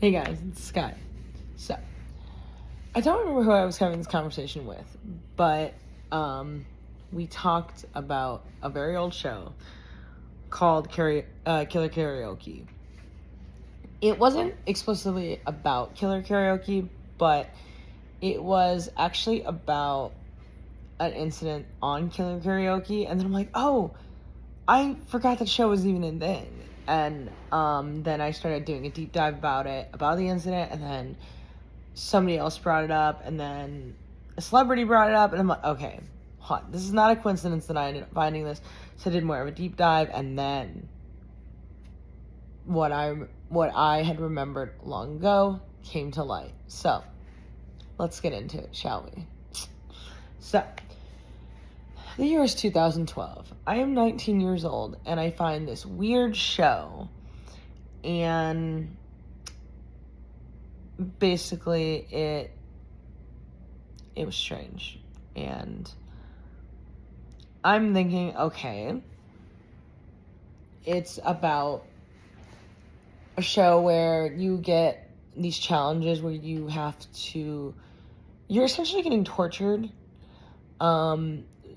Hey guys, it's Sky. So, I don't remember who I was having this conversation with, but we talked about a very old show called Killer Karaoke. It wasn't explicitly about Killer Karaoke, but it was actually about an incident on Killer Karaoke, and then I'm like, oh, I forgot that show was even a thing. And then I started doing a deep dive about it, about the incident, and then somebody else brought it up, and then a celebrity brought it up, and I'm like, okay, this is not a coincidence that I ended up finding this. So I did more of a deep dive, and then what I had remembered long ago came to light. So let's get into it, shall we? So the year is 2012. I am 19 years old, and I find this weird show, and basically it was strange. And I'm thinking, okay, it's about a show where you get these challenges where you're essentially getting tortured.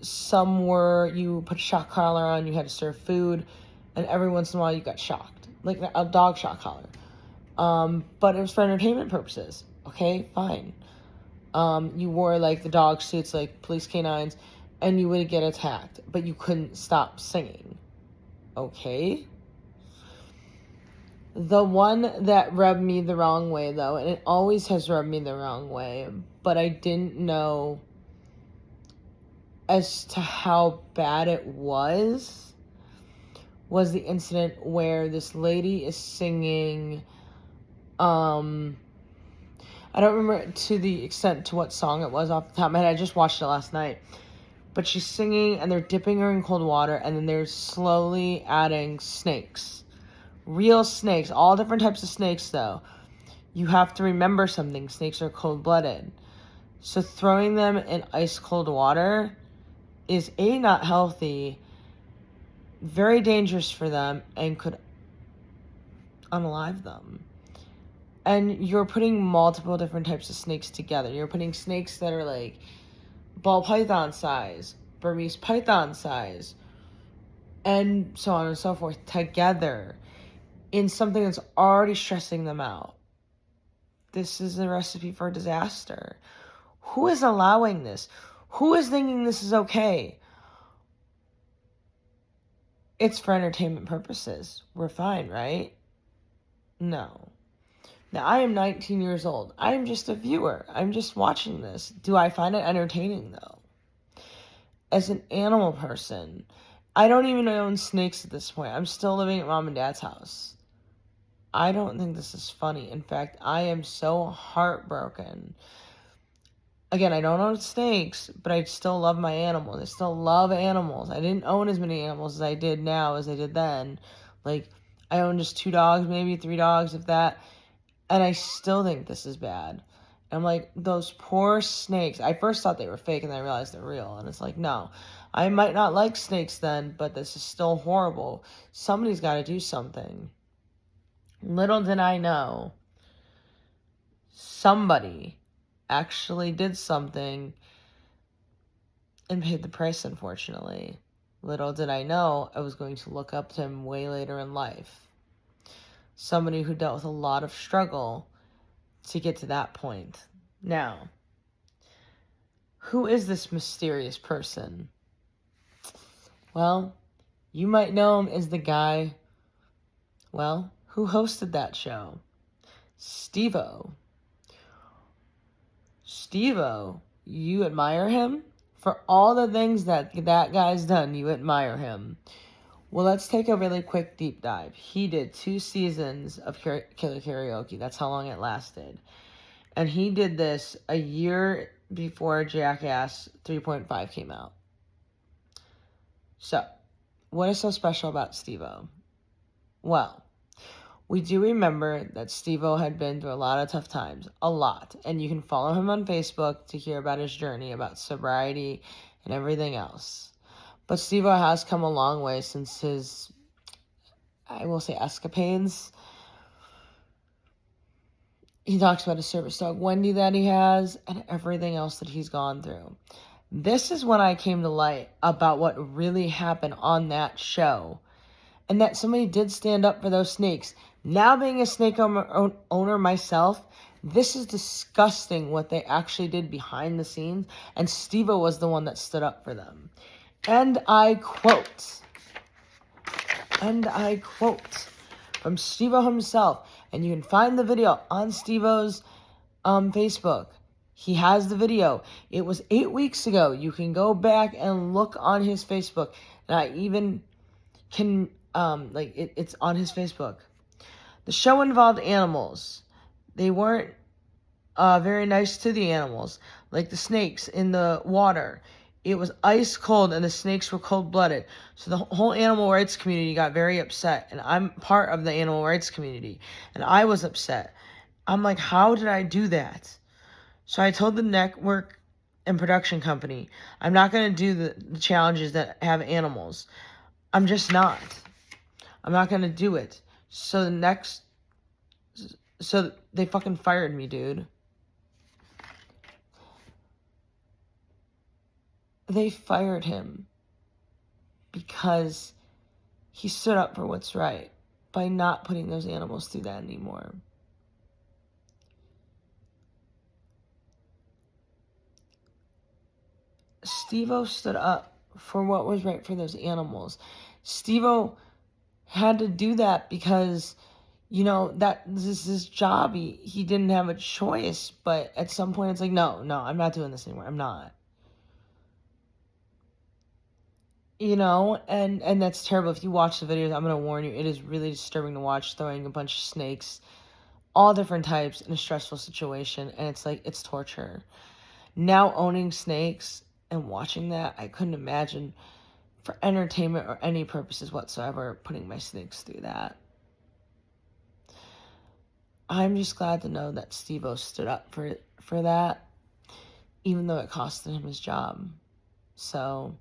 Some were you put a shock collar on, you had to serve food, and every once in a while you got shocked, like a dog shock collar. But it was for entertainment purposes. Okay, fine. You wore like the dog suits, like police canines, and you would get attacked, but you couldn't stop singing. Okay. The one that rubbed me the wrong way, though, and it always has rubbed me the wrong way, but I didn't know as to how bad it was the incident where this lady is singing, I don't remember to the extent to what song it was off the top of my head. I just watched it last night. But she's singing, and they're dipping her in cold water, and then they're slowly adding snakes. Real snakes. All different types of snakes, though. You have to remember something. Snakes are cold-blooded. So throwing them in ice-cold water is, A, not healthy, very dangerous for them, and could unalive them. And you're putting multiple different types of snakes together. You're putting snakes that are like ball python size, Burmese python size, and so on and so forth together in something that's already stressing them out. This is a recipe for disaster. Who is allowing this? Who is thinking this is okay? It's for entertainment purposes. We're fine, right? No. Now, I am 19 years old. I am just a viewer. I'm just watching this. Do I find it entertaining, though? As an animal person, I don't even own snakes at this point. I'm still living at mom and dad's house. I don't think this is funny. In fact, I am so heartbroken. Again, I don't own snakes, but I still love my animals. I still love animals. I didn't own as many animals as I did now as I did then. Like, I own just 2 dogs, maybe 3 dogs, if that. And I still think this is bad. I'm like, those poor snakes. I first thought they were fake, and then I realized they're real. And it's like, no. I might not like snakes then, but this is still horrible. Somebody's got to do something. Little did I know, somebody actually did something and paid the price, unfortunately. Little did I know I was going to look up to him way later in life. Somebody who dealt with a lot of struggle to get to that point. Now, who is this mysterious person? Well, you might know him as the guy, who hosted that show. SteveO. SteveO, you admire him? For all the things that guy's done, you admire him. Well, let's take a really quick deep dive. He did 2 seasons of Killer Karaoke. That's how long it lasted. And he did this a year before Jackass 3.5 came out. So, what is so special about SteveO? Well, we do remember that SteveO had been through a lot of tough times. A lot. And you can follow him on Facebook to hear about his journey, about sobriety, and everything else. But SteveO has come a long way since his, I will say, escapades. He talks about his service dog, Wendy, that he has, and everything else that he's gone through. This is when I came to light about what really happened on that show. And that somebody did stand up for those snakes. Now being a snake owner myself, this is disgusting what they actually did behind the scenes. And SteveO was the one that stood up for them. And I quote from SteveO himself. And you can find the video on SteveO's Facebook. He has the video. It was 8 weeks ago. You can go back and look on his Facebook. And I even can, it's on his Facebook. The show involved animals. They weren't very nice to the animals, like the snakes in the water. It was ice cold and the snakes were cold-blooded. So the whole animal rights community got very upset. And I'm part of the animal rights community. And I was upset. I'm like, how did I do that? So I told the network and production company, I'm not going to do the challenges that have animals. I'm just not. I'm not going to do it. So they fucking fired me, dude. They fired him because he stood up for what's right by not putting those animals through that anymore. SteveO stood up for what was right for those animals. SteveO had to do that because, that this is his job. He didn't have a choice, but at some point it's like, no, I'm not doing this anymore. I'm not. And that's terrible. If you watch the videos, I'm going to warn you, it is really disturbing to watch throwing a bunch of snakes, all different types, in a stressful situation, and it's like, it's torture. Now owning snakes and watching that, I couldn't imagine for entertainment or any purposes whatsoever putting my snakes through that. I'm just glad to know that SteveO stood up for that, even though it costed him his job. So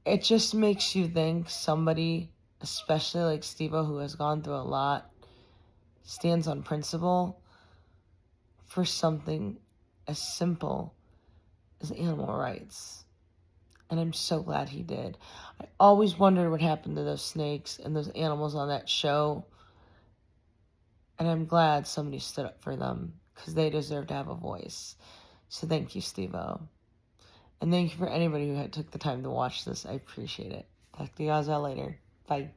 it just makes you think somebody, especially like SteveO, who has gone through a lot, stands on principle for something as simple as animal rights. And I'm so glad he did. I always wondered what happened to those snakes and those animals on that show. And I'm glad somebody stood up for them because they deserve to have a voice. So thank you, SteveO. And thank you for anybody who took the time to watch this. I appreciate it. Talk to you guys all later. Bye.